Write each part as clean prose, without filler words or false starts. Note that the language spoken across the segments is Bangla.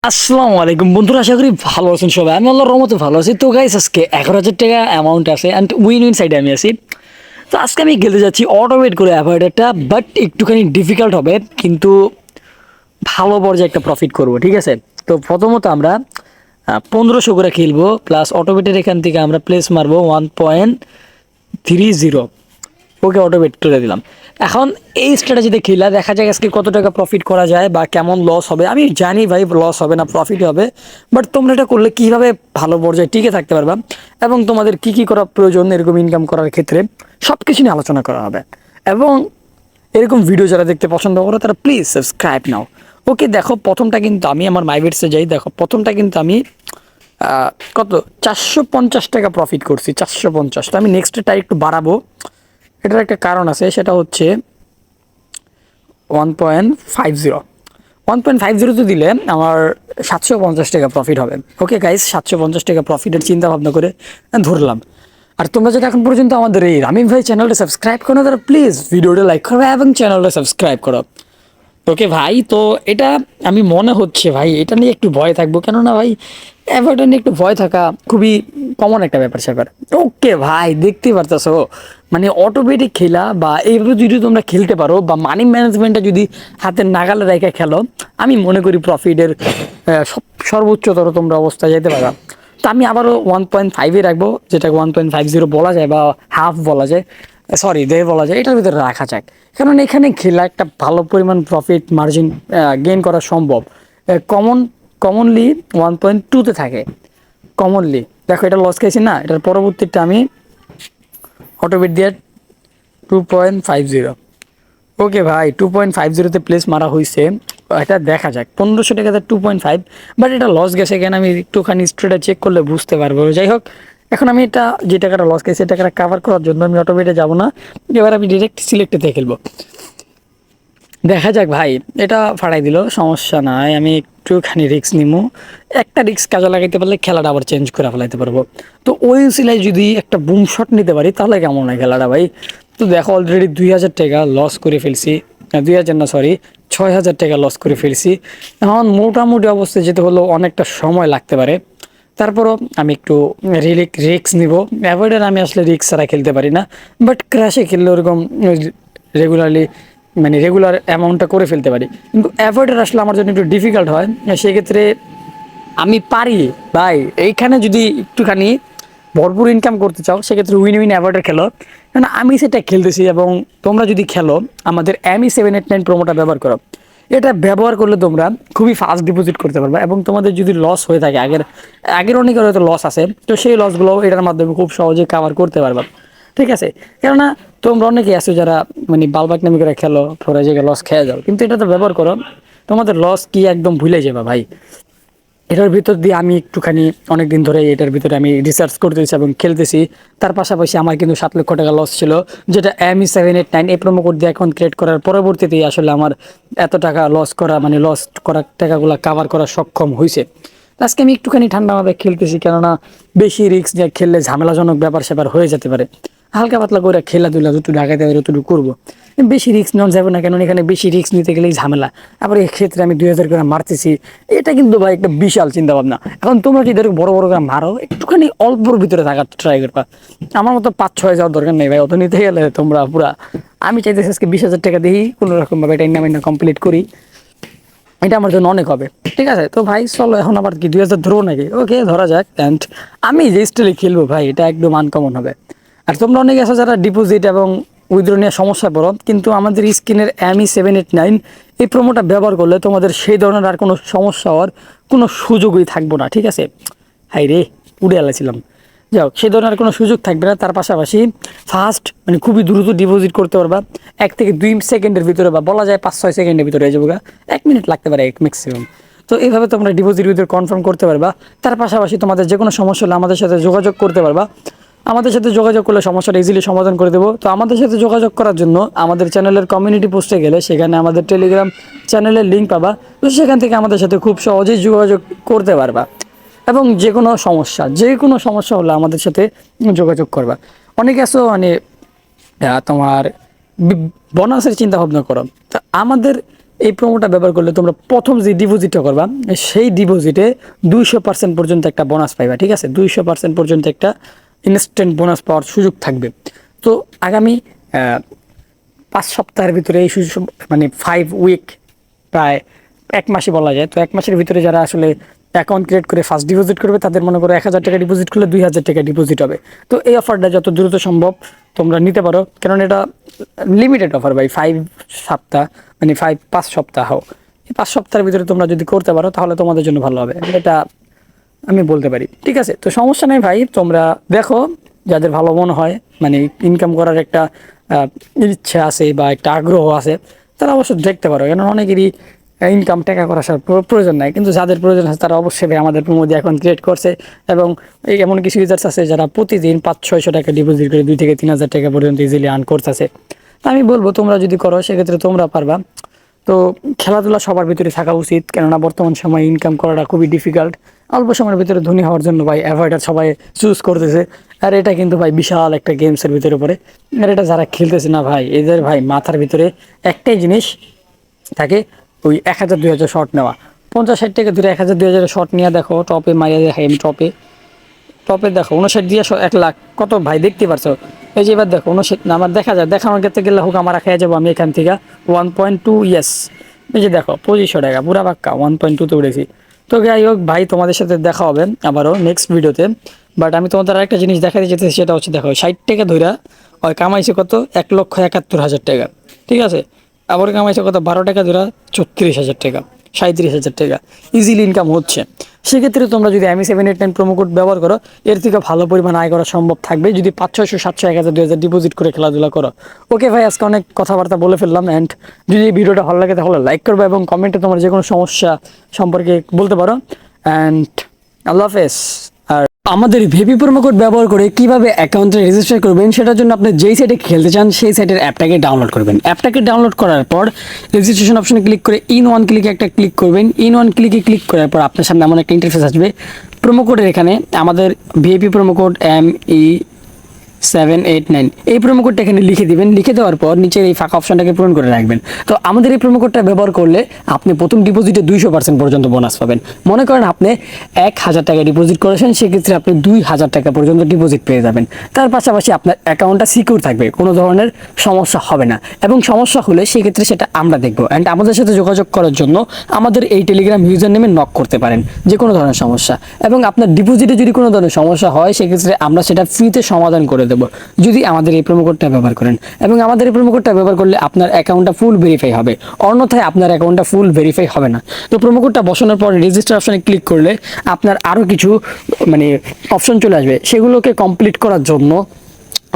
আসসালামু আলাইকুম বন্ধুরা, আশা করি ভালো আছেন সবাই। আমি আল্লাহর রহমতে ভালো আছি। তো গাইস, আজকে 11,000 টাকা অ্যামাউন্ট আছে অ্যান্ড উইন সাইডে আমি আছি। তো আজকে আমি খেলতে যাচ্ছি অটোমেট করে অ্যাভয়েডারটা, বাট একটুখানি ডিফিকাল্ট হবে, কিন্তু ভালো পর্যায়ে একটা প্রফিট করব, ঠিক আছে? তো প্রথমত আমরা 1500 করে খেলবো, প্লাস অটোমেটের এখান থেকে আমরা প্লেস মারবো 1.30। ওকে, অটোমেট করে দিলাম। এখন এই স্ট্র্যাটেজিতে খেলা দেখা যায় আজকে কত টাকা প্রফিট করা যায় বা কেমন লস হবে। আমি জানি ভাই লস হবে না, প্রফিট হবে, বাট তোমরা এটা করলে কীভাবে ভালো পর্যায়ে টিকে থাকতে পারবা এবং তোমাদের কি কি করা প্রয়োজন এরকম ইনকাম করার ক্ষেত্রে সব কিছু নিয়ে আলোচনা করা হবে। এবং এরকম ভিডিও যারা দেখতে পছন্দ করো তারা প্লিজ সাবস্ক্রাইব নাও। ওকে, দেখো প্রথমটা কিন্তু আমি আমার মাইবেটসে যাই। দেখো প্রথমটা কিন্তু আমি কত 450 টাকা প্রফিট করছি, 450। তো আমি নেক্সটটা একটু বাড়াবো, এটার একটা কারণ আছে, সেটা হচ্ছে 1.50। 1.50 দিলে আমার 750 টাকা প্রফিট হবে। ওকে গাইস, 750 টাকা প্রফিটের চিন্তা ভাবনা করে ধরলাম। আর তোমরা যদি এখন পর্যন্ত আমাদের এই রামিম ভাই চ্যানেলটা সাবস্ক্রাইব করো, তারা প্লিজ ভিডিওটা লাইক করো এবং চ্যানেলটা সাবস্ক্রাইব করো। ওকে ভাই, তো এটা আমি মনে হচ্ছে ভাই এটা নিয়ে একটু ভয় থাকবো, কেননা ভাই এভারটন নিয়ে একটু ভয় থাকা খুবই কমন একটা ব্যাপার স্যাপার। ওকে ভাই, দেখতে পারতেছো মানে অটোমেটিক খেলা বা এইভাবে যদি তোমরা খেলতে পারো বা মানি ম্যানেজমেন্টটা যদি হাতের নাগালে রেখে খেলো, আমি মনে করি প্রফিটের সর্বোচ্চতর তোমরা অবস্থায় যেতে পারো। তো আমি আবারও 1.5-এ রাখবো, যেটাকে 1.50 বলা যায় বা হাফ বলা যায়, সরি দেড় বলা যায়, এটার ভিতরে রাখা যাক। কারণ এখানে খেলা একটা ভালো পরিমাণ প্রফিট মার্জিন গেইন করা সম্ভব। কমনলি 1.2-তে থাকে কমনলি। দেখো এটা লস খাইছি না, এটার পরবর্তীটা আমি অটোমেট দিয়ে 2.50। ওকে ভাই, 2.50-তে প্লেস মারা হয়েছে। এটা দেখা যাক 1500 টাকাতে 2.5, বাট এটা লস গেছে কেন আমি একটুখানি স্ট্রেটে চেক করলে বুঝতে পারবো। যাই হোক, এখন আমি এটা যে টাকাটা লস গেছে এই টাকাটা কাভার করার জন্য আমি অটোমেটে যাবো না, এবার আমি ডিরেক্ট সিলেক্টেতে খেলবো। দেখা যাক ভাই, এটা ফাটাই দিল, সমস্যা নাই, আমি একটুখানি রিস্ক নিবো। একটা রিস্ক কাজে লাগাইতে পারলে খেলাটা আবার চেঞ্জ করে ফেলাইতে পারবো। তো ওই সিলাই যদি একটা বুম শট নিতে পারি তাহলে কেমন হয় খেলাটা ভাই। তো দেখো অলরেডি 2,000 টাকা লস করে ফেলছি, 2,000 না সরি 6,000 টাকা লস করে ফেলছি। এখন মোটামুটি অবস্থায় যেতে হলেও অনেকটা সময় লাগতে পারে, তারপরও আমি একটু রিস্ক নিব। অ্যাভয়েডার আমি আসলে রিস্ক ছাড়া খেলতে পারি না, বাট ক্র্যাশে খেললে ওরকম রেগুলারলি মানে রেগুলার অ্যামাউন্টটা করে ফেলতে পারি। কিন্তু অ্যাভয়েডার আসলে আমার জন্য একটু ডিফিকাল্ট হয়, সেক্ষেত্রে আমি পারি ভাই। এইখানে যদি একটুখানি ভরপুর ইনকাম করতে চাও সেক্ষেত্রে উইন উইন অ্যাভয়েডার খেলো, কারণ আমি সেটা খেলতেছি। এবং তোমরা যদি খেলো আমাদের ME789 প্রোমোটা ব্যবহার করো, এটা ব্যবহার করলে তোমরা খুবই ফাস্ট ডিপোজিট করতে পারবে। এবং তোমাদের যদি লস হয়ে থাকে আগের অনেকের হয়তো লস আছে, তো সেই লসগুলো এটার মাধ্যমে খুব সহজে কাভার করতে পারবে, ঠিক আছে? কেননা তোমরা অনেকেই আছো যারা মানে বালবাক নামি করে খেলো, পরে জায়গায় লস খেয়ে যাও, কিন্তু এটা তো ব্যবহার করো, তোমাদের লস কি একদম ভুলে যাবে ভাই। এটার ভিতর দিয়ে আমি একটুখানি অনেকদিন ধরে এটার ভিতরে আমি রিসার্চ করতেছি এবং খেলতেছি। তার পাশাপাশি আমার কিন্তু 7 লক্ষ টাকা লস ছিল, যেটা ME789 এই প্রোমো কোড দিয়ে এখন ক্রিয়েট করার পরবর্তীতেই আসলে আমার এত টাকা লস করা মানে লস করা টাকাগুলো কাভার করা সক্ষম হয়েছে। আজকে আমি একটুখানি ঠান্ডাভাবে খেলতেছি, কেননা বেশি রিস্ক নিয়ে খেললে ঝামেলাজনক ব্যাপার স্যাপার হয়ে যেতে পারে। হালকা পাতলা করে খেলাধুলা যতটুকু ঢাকাতে পারে ততটুকু করবো, বেশি রিস্ক নেওয়া যাবে না, কেন এখানে বেশি রিস্ক নিতে গেলেই ঝামেলা। আবার এক্ষেত্রে আমি 2,000 করে মারতেছি, এটা কিন্তু ভাই একটা বিশাল চিন্তা ভাবনা। এখন তোমরা যদি এরকম বড় বড় করে মারো, একটুখানি অল্পর ভিতরে থাকার ট্রাই করবা। আমার মতো 5-6 যাওয়ার দরকার নেই ভাই, অত নিতে গেলে তোমরা পুরা। আমি চাইতেছি আজকে 20,000 টাকা দিই কোনো রকম ভাবে এটা ইন্না কমপ্লিট করি, এটা আমার জন্য অনেক হবে, ঠিক আছে? তো ভাই চলো এখন আবার কি 2,000 ধরো নাকি? ওকে, ধরা যাক। অ্যান্ড আমি যে স্টাইলে খেলবো ভাই, এটা একদম আনকমন হবে। আর তোমরা অনেকে আছো যারা ডিপোজিট এবং উইথড্র নিয়ে সমস্যা পড়ো, কিন্তু আমাদের স্ক্রিনের ME789 এই প্রোমোটা ব্যবহার করলে তোমাদের সেই ধরনের আর কোনো সমস্যা হওয়ার কোনো সুযোগই থাকবো না, ঠিক আছে? হাই রে, উড়ে এলাছিলাম। যাই হোক, সেই ধরনের কোনো সুযোগ থাকবে না। তার পাশাপাশি ফাস্ট মানে খুবই দ্রুত ডিপোজিট করতে পারবা, 1 থেকে 2 সেকেন্ডের ভিতরে, বা বলা যায় 5-6 সেকেন্ডের ভিতরে হয়ে যাবে, 1 মিনিট লাগতে পারে ম্যাক্সিমাম। তো এইভাবে তোমরা ডিপোজিট ভিতরে কনফার্ম করতে পারবা। তার পাশাপাশি তোমাদের যে কোনো সমস্যা হলে আমাদের সাথে যোগাযোগ করতে পারবা। আমাদের সাথে যোগাযোগ করলে সমস্যাটা ইজিলি সমাধান করে দেবো। তো আমাদের সাথে যোগাযোগ করার জন্য আমাদের চ্যানেলের কমিউনিটি পোস্টে গেলে সেখানে আমাদের টেলিগ্রাম চ্যানেলের লিঙ্ক পাবা। তো সেখান থেকে আমাদের সাথে খুব সহজেই যোগাযোগ করতে পারবা এবং যে কোনো সমস্যা হলে আমাদের সাথে যোগাযোগ করবা। অনেকে আছো মানে তোমার বোনাসের চিন্তা ভাবনা করো, তা আমাদের এই প্রোমোটা ব্যবহার করলে তোমরা প্রথম যে ডিপোজিটটা করবা সেই ডিপোজিটে 200% পর্যন্ত একটা বোনাস পাইবা, ঠিক আছে? 200% পর্যন্ত একটা ইনস্ট্যান্ট বোনাস পাওয়ার সুযোগ থাকবে। তো আগামী 5 সপ্তাহের ভিতরে এই সুযোগ, মানে 5 উইক, প্রায় 1 মাসই বলা যায়। তো 1 মাসের ভিতরে যারা আসলে অ্যাকাউন্ট ক্রিয়েট করে ফার্স্ট ডিপোজিট করবে তাদের মনে করো 1000 টাকা ডিপোজিট করলে 2000 টাকা ডিপোজিট হবে। তো এই অফারটা যত দ্রুত সম্ভব তোমরা নিতে পারো, কারণ এটা লিমিটেড অফার ভাই। 5 সপ্তাহ, মানে 5 সপ্তাহ, এই 5 সপ্তাহের ভিতরে তোমরা যদি করতে পারো তাহলে তোমাদের জন্য ভালো হবে, এটা আমি বলতে পারি, ঠিক আছে? তো সমস্যা নেই ভাই, তোমরা দেখো যাদের ভালো মনে হয়, মানে ইনকাম করার একটা ইচ্ছা আছে বা একটা আগ্রহ আছে, তারা অবশ্যই দেখতে পারো। কেন অনেকেরই ইনকাম টাকা করার প্রয়োজন নাই, কিন্তু যাদের প্রয়োজন আছে তারা অবশ্যই ভাই আমাদের প্রমোদি এখন ক্রিয়েট করছে। এবং এই এমন কিছু ইউজার্স আছে যারা প্রতিদিন 500-600 টাকা ডিপোজিট করে 2 থেকে 3000 টাকা পর্যন্ত ইজিলি আর্ন করতেছে। আমি বলবো তোমরা যদি করো সেক্ষেত্রে তোমরা পারবা। তো খেলাধুলা সবার ভিতরে থাকা উচিত, কেননা বর্তমান সময়ে ইনকাম করাটা খুবই ডিফিকাল্ট। অল্প সময়ের ভিতরে ধনী হওয়ার জন্য ভাই অ্যাভয়েডার সবাই চুজ করতেছে। আর এটা কিন্তু ভাই বিশাল একটা গেমসের ভিতরে পড়ে। আর এটা যারা খেলতেছে না ভাই, এদের ভাই মাথার ভিতরে একটাই জিনিস থাকে, ওই 1000-2000 শট নেওয়া। 50-60 টাকা ধরে 1000-2000 শট নিয়ে দেখো, টপে মারিয়া দেখাই আমি, টপে দেখো 59 দিয়ে 1 লাখ কত ভাই, দেখতে পারছো? এই যে এবার দেখো 59 না, আমার দেখা যায়, দেখানোর ক্ষেত্রে গেলে হোক আমার খেয়ে যাবো আমি এখান থেকে 1.2, ইয়েস। এই যে দেখো 2500 টাকা পুরা পাক্কা 1.2তে উঠেছি। তো যাই হোক ভাই, তোমাদের সাথে দেখা হবে আবারও নেক্সট ভিডিওতে। বাট আমি তোমাদের আরেকটা জিনিস দেখাতে যেতেছি, সেটা হচ্ছে দেখো 60 টাকা ধরে ওই কামাইছে কত, 1,71,000 টাকা, ঠিক আছে? আবার কামাইছে কত, 12 টাকা ধরে 34,000 টাকা, 37,000 টাকা ইজিলি ইনকাম হচ্ছে। সেক্ষেত্রে তোমরা যদি AMI789 প্রোমো কোড ব্যবহার করো, এর থেকে ভালো পরিমাণ আয় করা সম্ভব থাকবে যদি 500-600-700 1000-2000 ডিপোজিট করে খেলাধুলা করো। ওকে ভাই, আজকে অনেক কথাবার্তা বলে ফেললাম। অ্যান্ড যদি এই ভিডিওটা ভালো লাগে তাহলে লাইক করবে এবং কমেন্টে তোমার যে কোনো সমস্যা সম্পর্কে বলতে পারো। অ্যান্ড আল্লাহ হাফেজ। আর আমাদের ভিপি প্রোমো কোড ব্যবহার করে কিভাবে অ্যাকাউন্টে রেজিস্টার করবেন, সেটার জন্য আপনি যেই সাইটে খেলতে চান সেই সাইটের অ্যাপটাকে ডাউনলোড করবেন। অ্যাপটাকে ডাউনলোড করার পর রেজিস্ট্রেশন অপশনে ক্লিক করে ইন ওয়ান ক্লিকে একটা ক্লিক করবেন। ইন ওয়ান ক্লিকে ক্লিক করার পর আপনার সামনে এমন একটা ইন্টারফেস আসবে। প্রোমো কোডের এখানে আমাদের ভিপি প্রোমো কোড ME789 এই প্রোমো কোডটা এখানে লিখে দিবেন। লিখে দেওয়ার পর নিচের এই ফাঁকা অপশনটাকে পূরণ করে রাখবেন। তো আমাদের এই প্রোমো কোডটা ব্যবহার করলে আপনি প্রথম ডিপোজিটে 200% পর্যন্ত বোনাস পাবেন। মনে করেন আপনি 1000 টাকা ডিপোজিট করেছেন, সেক্ষেত্রে আপনি 2000 টাকা পর্যন্ত ডিপোজিট পেয়ে যাবেন। তার পাশাপাশি আপনার অ্যাকাউন্টটা সিকিউর থাকবে, কোনো ধরনের সমস্যা হবে না। এবং সমস্যা হলে সেক্ষেত্রে সেটা আমরা দেখবো। অ্যান্ড আমাদের সাথে যোগাযোগ করার জন্য আমাদের এই টেলিগ্রাম ইউজার নেমে নক করতে পারেন যে কোনো ধরনের সমস্যা। এবং আপনার ডিপোজিটে যদি কোনো ধরনের সমস্যা হয় সেক্ষেত্রে আমরা সেটা ফ্রিতে সমাধান করে দেবো যদি আমাদের এই প্রোমো কোডটা ব্যবহার করেন। এবং আমাদের এই প্রোমো কোডটা ব্যবহার করলে আপনার অ্যাকাউন্টটা ফুল ভেরিফাই হবে, অন্যথায় আপনার অ্যাকাউন্টটা ফুল ভেরিফাই হবে না। তো প্রোমো কোডটা বসানোর পর রেজিস্টার অপশনে ক্লিক করলে আপনার আরও কিছু মানে অপশন চলে আসবে, সেগুলোকে কমপ্লিট করার জন্য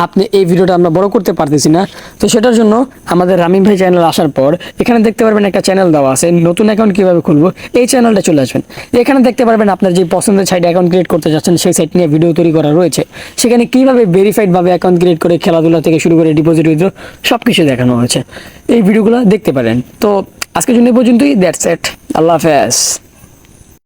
আপনি এই ভিডিওটা আমরা বড় করতে পারতেছি না। তো সেটার জন্য আমাদের রামিম ভাই চ্যানেল আসার পর এখানে দেখতে পারবেন একটা চ্যানেল দেওয়া আছে, নতুন অ্যাকাউন্ট কীভাবে খুলবো, এই চ্যানেলটা চলে আসবেন। এখানে দেখতে পারবেন আপনার যে পছন্দের সাইটে অ্যাকাউন্ট ক্রিয়েট করতে যাচ্ছেন সেই সাইট নিয়ে ভিডিও তৈরি করা রয়েছে। সেখানে কীভাবে ভেরিফাইডভাবে অ্যাকাউন্ট ক্রিয়েট করে খেলাধুলা থেকে শুরু করে ডিপোজিট উইথড্র সব কিছু দেখানো হয়েছে, এই ভিডিওগুলো দেখতে পারেন। তো আজকের জন্য এই পর্যন্তই, দ্যাটস ইট, আল্লাহ হাফেজ।